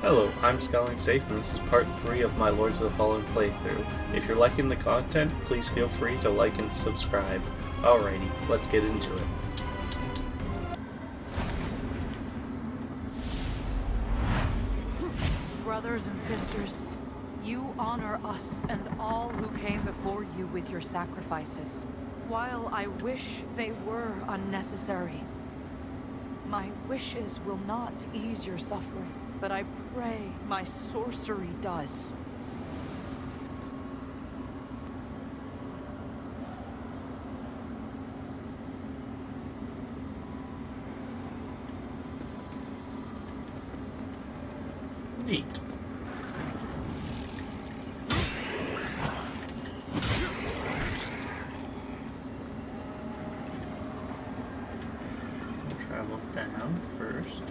Hello, I'm Scaling Safe, and this is part 3 of my Lords of the Fallen playthrough. If you're liking the content, please feel free to like and subscribe. Alrighty, let's get into it. Brothers and sisters, you honor us and all who came before you with your sacrifices. While I wish they were unnecessary, my wishes will not ease your suffering, but I pray my sorcery does. Neat. We'll travel down first.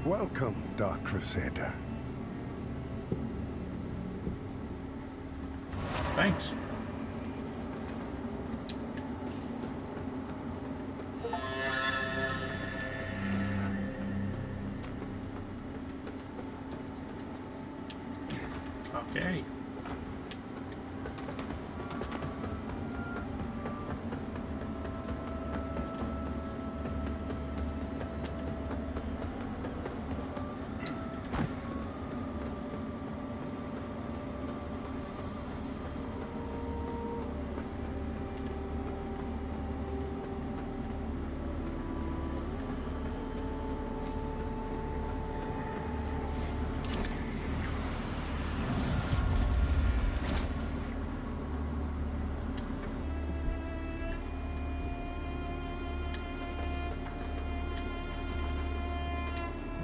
Welcome, Dark Crusader. Thanks. Okay.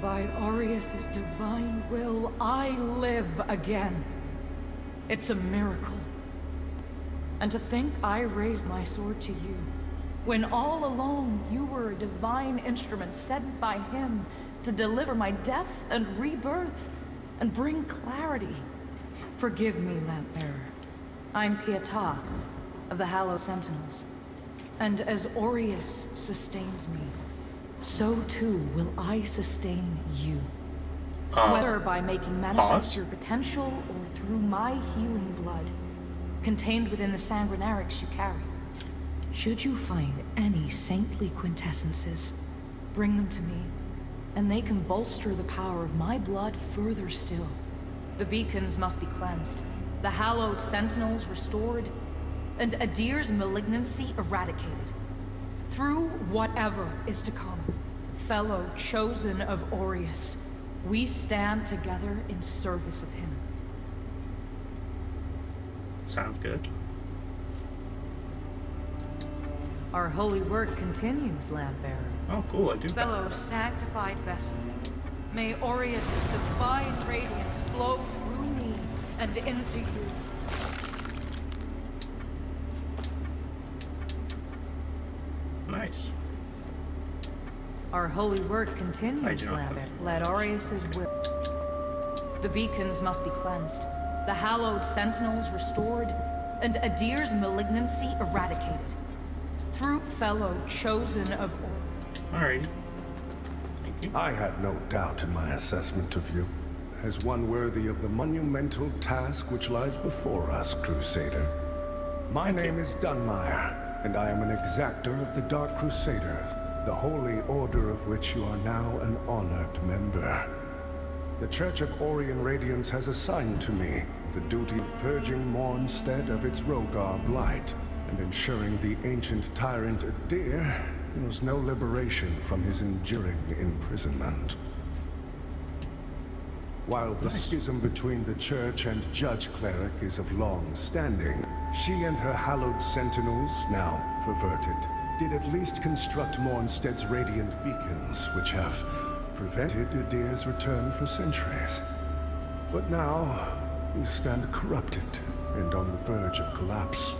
By Aureus' divine will, I live again. It's a miracle. And to think I raised my sword to you, when all along you were a divine instrument sent by him to deliver my death and rebirth, and bring clarity. Forgive me, Lampbearer. I'm Pietà, of the Hallowed Sentinels. And as Aureus sustains me, so too will I sustain you. Whether by making manifest your potential or through my healing blood, contained within the sanguinarics you carry. Should you find any saintly quintessences, bring them to me, and they can bolster the power of my blood further still. The beacons must be cleansed, the hallowed sentinels restored, and Adir's malignancy eradicated. Through whatever is to come, fellow chosen of Aureus, we stand together in service of him. Sounds good. Our holy work continues, Lampbearer. Oh, cool, I do. Fellow sanctified vessel, may Aureus' divine radiance flow through me and into you. Nice. Our holy work continues, Lambert. Let Aureus' will. The beacons must be cleansed, the hallowed sentinels restored, and Adir's malignancy eradicated. Through fellow chosen of Alrighty. Thank you. I had no doubt in my assessment of you, as one worthy of the monumental task which lies before us, Crusader. My name is Dunmire, and I am an exactor of the Dark Crusader, the holy order of which you are now an honored member. The Church of Orion Radiance has assigned to me the duty of purging Mornstead of its Rogar blight, and ensuring the ancient tyrant Adir knows no liberation from his enduring imprisonment. While the schism between the Church and Judge Cleric is of long standing, She and her hallowed sentinels, now perverted, did at least construct Mornstead's radiant beacons, which have prevented Adir's return for centuries. But now, you stand corrupted and on the verge of collapse.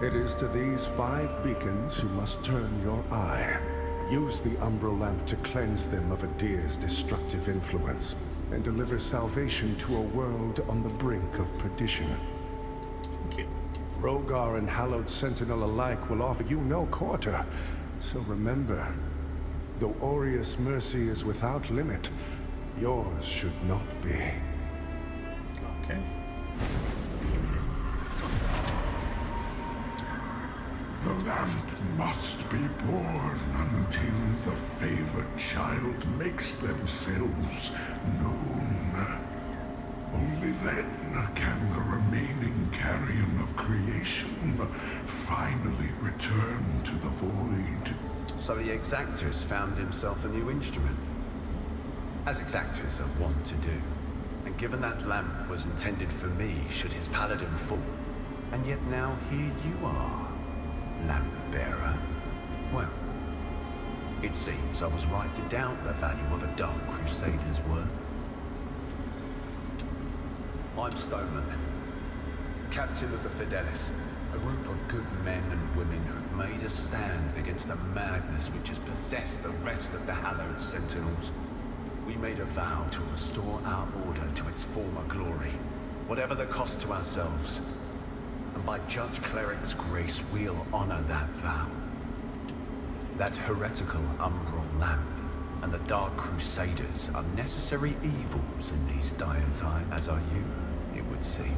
It is to these 5 beacons you must turn your eye. Use the Umbral Lamp to cleanse them of Adir's destructive influence, and deliver salvation to a world on the brink of perdition. Thank you. Rogar and Hallowed Sentinel alike will offer you no quarter. So remember, though Aureus' mercy is without limit, yours should not be. Okay. The lamp must be born until the favored child makes themselves known. Only then can the remaining carrion of creation finally return to the void. So the Exactors found himself a new instrument, as Exactors are wont to do. And given that lamp was intended for me should his paladin fall, and yet now here you are, Lamp Bearer. Well, it seems I was right to doubt the value of a Dark Crusader's work. I'm Stoneman, captain of the Fidelis, a group of good men and women who've made a stand against the madness which has possessed the rest of the Hallowed Sentinels. We made a vow to restore our order to its former glory, whatever the cost to ourselves. And by Judge Cleric's grace, we'll honor that vow. That heretical Umbral Lamp and the Dark Crusaders are necessary evils in these dire times, as are you, it would seem.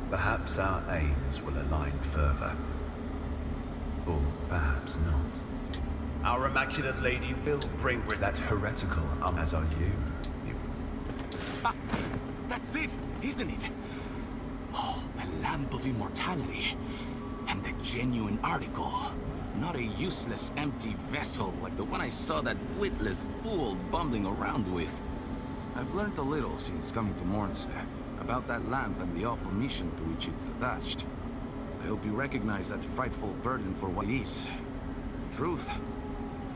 Perhaps our aims will align further. Or perhaps not. Our Immaculate Lady will bring with that heretical as are you. Ah, that's it, isn't it? Oh, the Lamp of Immortality. And the genuine article. Not a useless, empty vessel like the one I saw that witless fool bumbling around with. I've learned a little since coming to Mornstead about that lamp and the awful mission to which it's attached. I hope you recognize that frightful burden for what it is. Truth,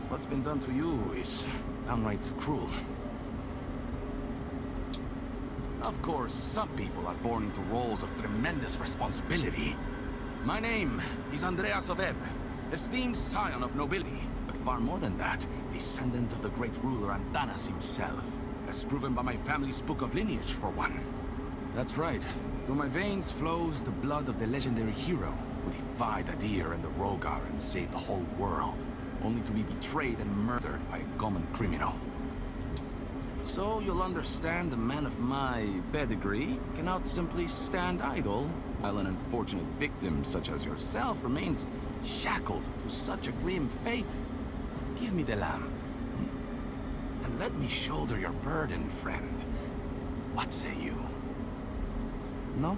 what's been done to you is downright cruel. Of course, some people are born into roles of tremendous responsibility. My name is Andreas of Ebb, esteemed scion of nobility, but far more than that, descendant of the great ruler Antanas himself, as proven by my family's book of lineage, for one. That's right. Through my veins flows the blood of the legendary hero who defied Adir and the Rogar and saved the whole world, only to be betrayed and murdered by a common criminal. So you'll understand a man of my pedigree cannot simply stand idle, while an unfortunate victim such as yourself remains shackled to such a grim fate. Give me the lamp, and let me shoulder your burden, friend. What say you? No?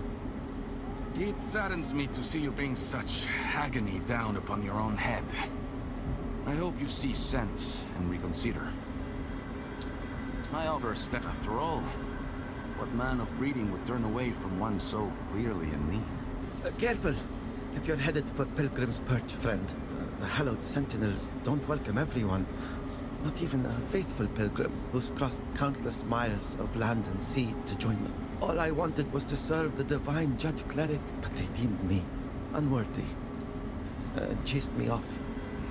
It saddens me to see you bring such agony down upon your own head. I hope you see sense and reconsider. I offer a step after all. What man of breeding would turn away from one so clearly in need? Careful! If you're headed for Pilgrim's Perch, friend. The Hallowed Sentinels don't welcome everyone. Not even a faithful pilgrim who's crossed countless miles of land and sea to join them. All I wanted was to serve the divine Judge Cleric, but they deemed me unworthy and chased me off.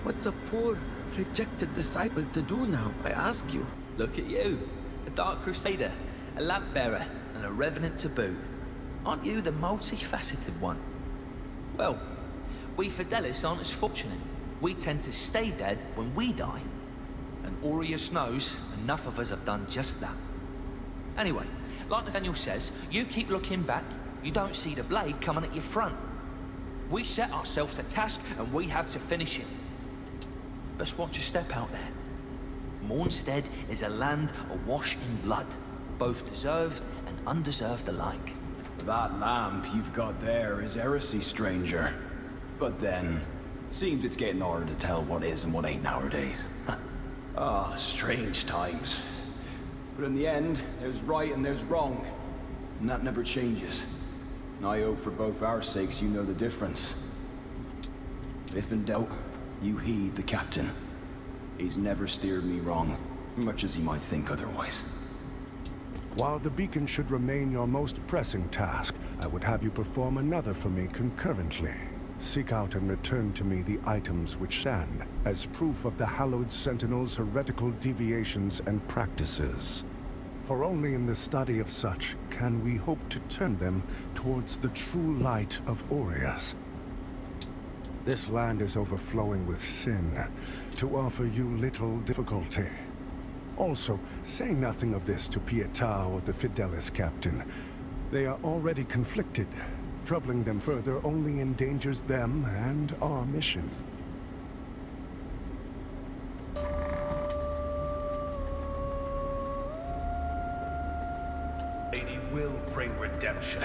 What's a poor, rejected disciple to do now, I ask you? Look at you, a Dark Crusader, a Lamp Bearer, and a Revenant to boot. Aren't you the multifaceted one? Well, we Fidelis aren't as fortunate. We tend to stay dead when we die. And Aureus knows enough of us have done just that. Anyway, like Nathaniel says, you keep looking back, you don't see the blade coming at your front. We set ourselves a task and we have to finish it. Best watch your step out there. Mornstead is a land awash in blood, both deserved and undeserved alike. That lamp you've got there is heresy, stranger. But then, seems it's getting harder to tell what is and what ain't nowadays. Ah, strange times. But in the end, there's right and there's wrong. And that never changes. I hope for both our sakes you know the difference. If in doubt, you heed the captain. He's never steered me wrong, much as he might think otherwise. While the beacon should remain your most pressing task, I would have you perform another for me concurrently. Seek out and return to me the items which stand as proof of the Hallowed Sentinel's heretical deviations and practices. For only in the study of such can we hope to turn them towards the true light of Aureus. This land is overflowing with sin, to offer you little difficulty. Also, say nothing of this to Pietà or the Fidelis captain. They are already conflicted. Troubling them further only endangers them and our mission. Lady will bring redemption.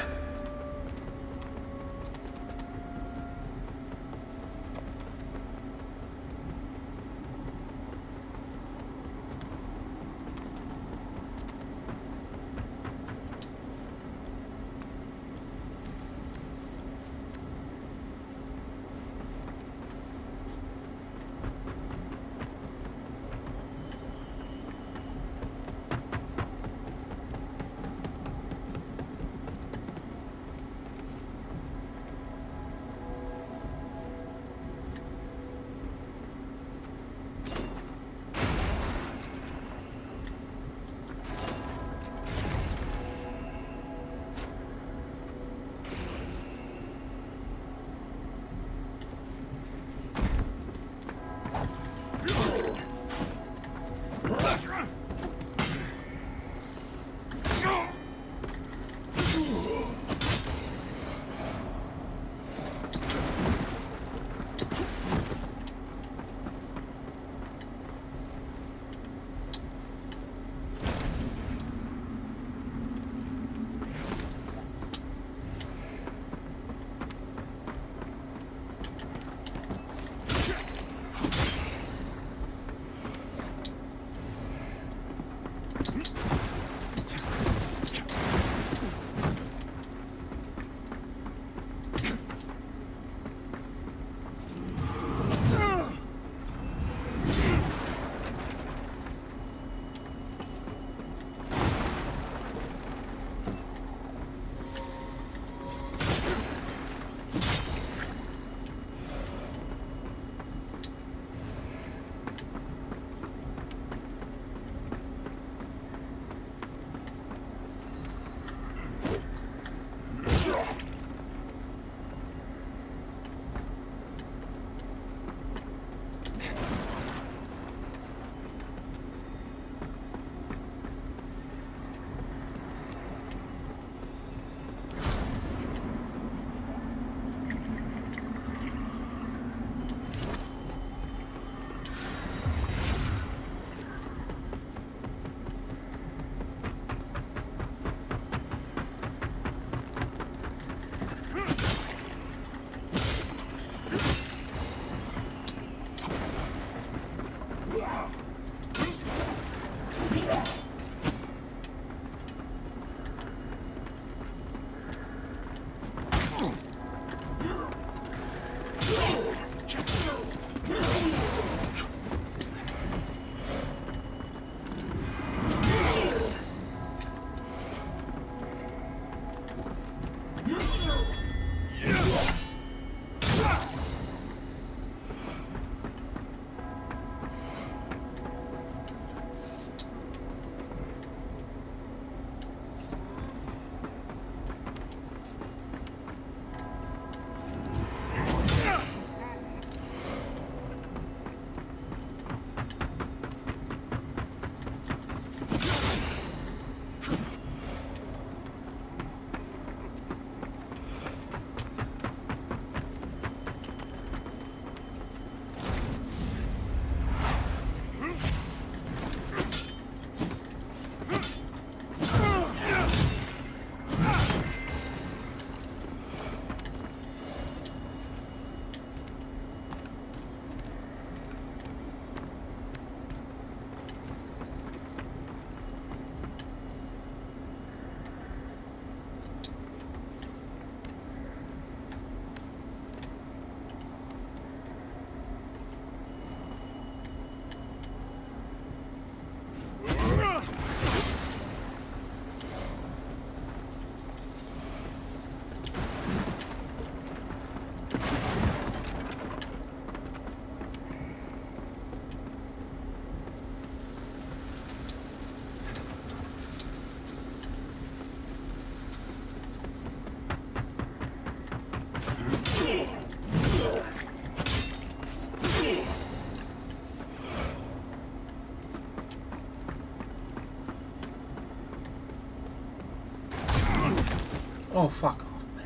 Oh, fuck off, man.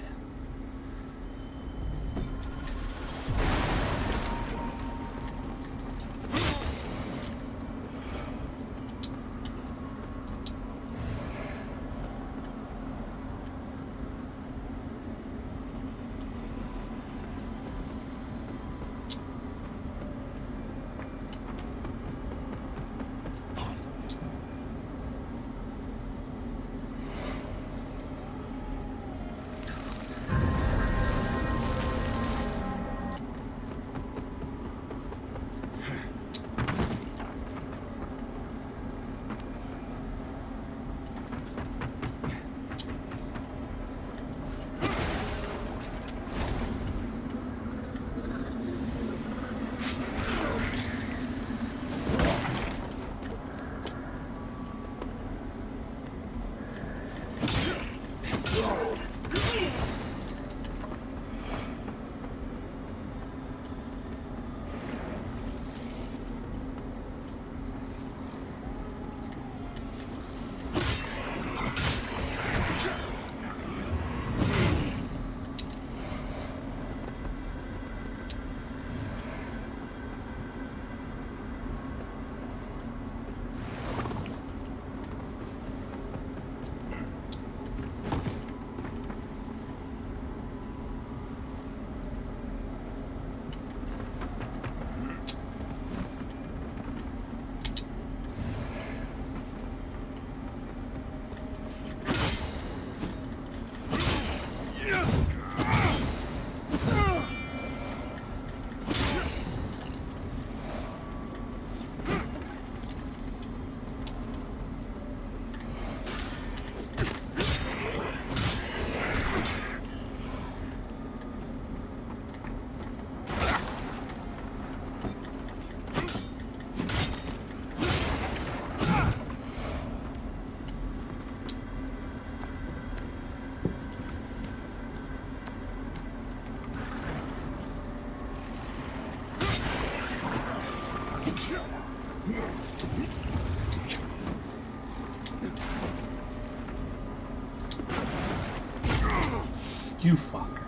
You fucker.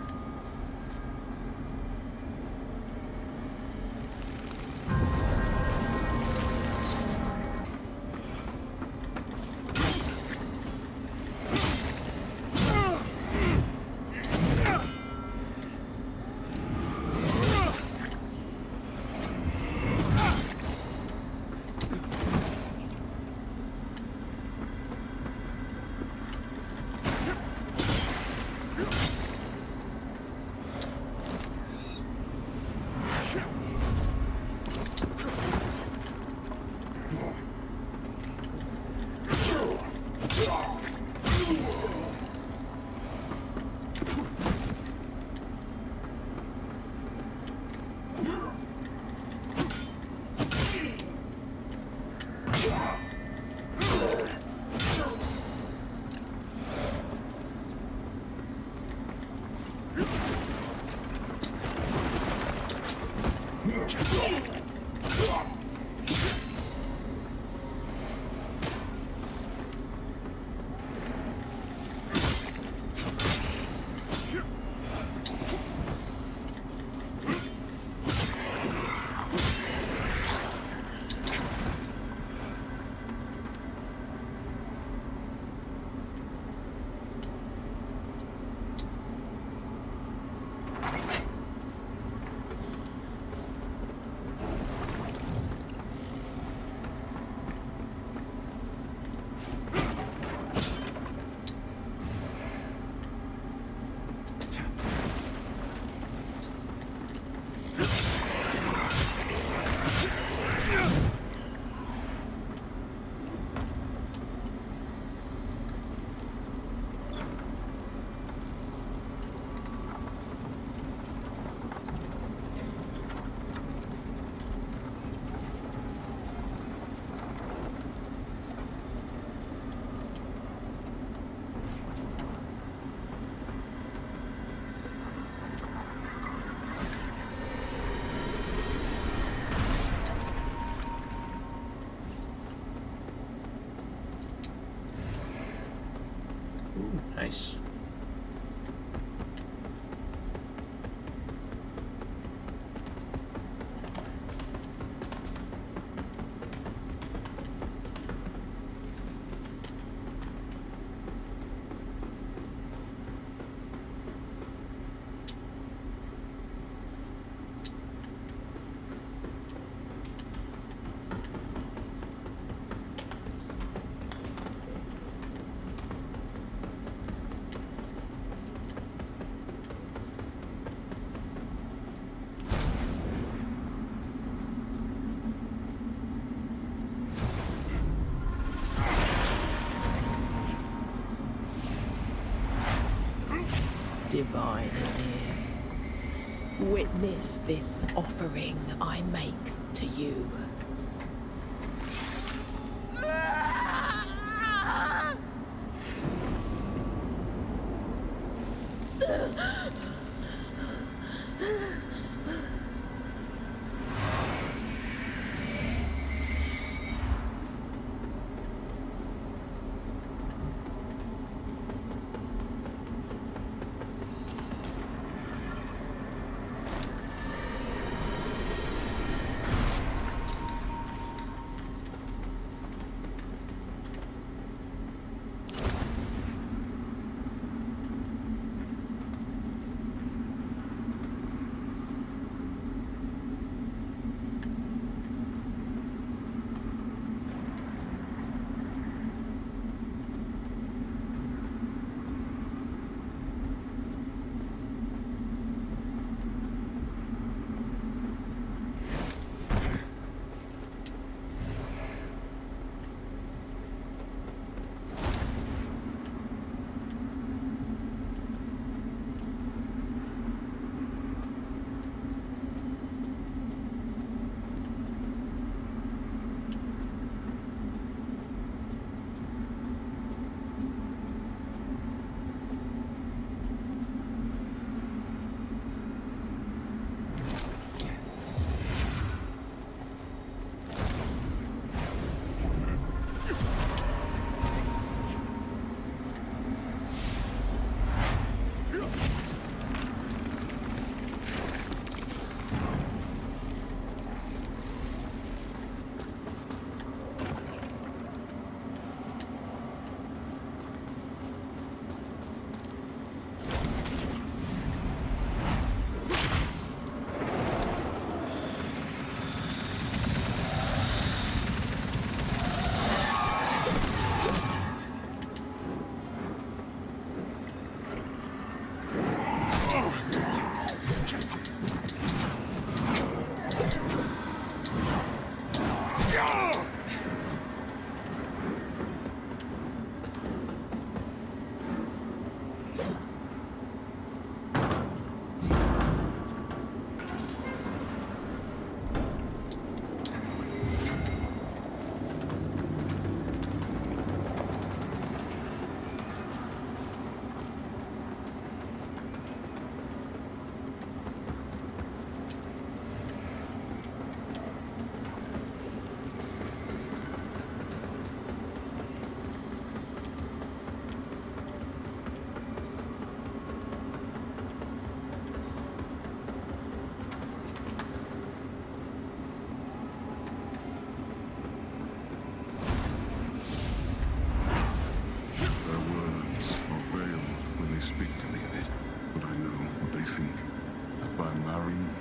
Nice. divine in here. Witness this offering I make to you.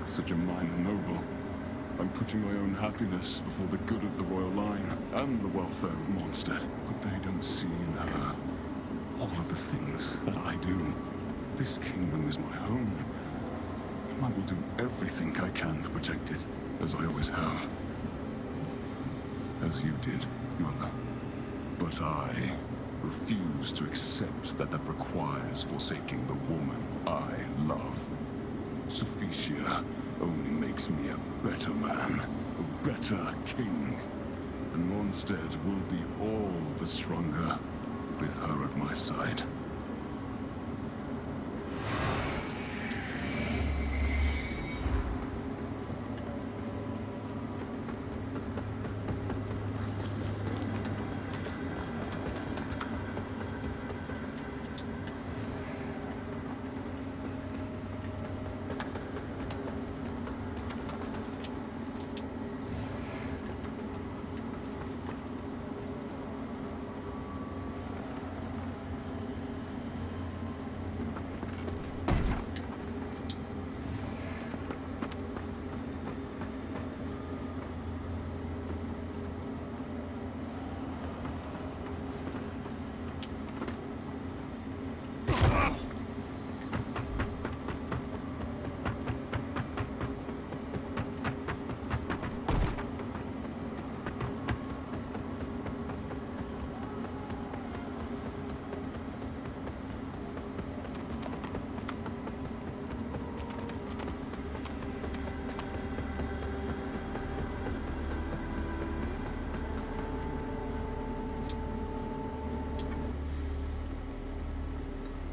Such a minor noble. I'm putting my own happiness before the good of the royal line and the welfare of Mondstadt. But they don't see in her all of the things that I do. This kingdom is my home. I will do everything I can to protect it, as I always have. As you did, Mother. But I refuse to accept that requires forsaking the woman I love. Sufficia only makes me a better man, a better king. And Mondstadt will be all the stronger with her at my side.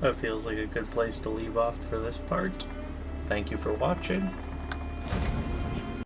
That feels like a good place to leave off for this part. Thank you for watching.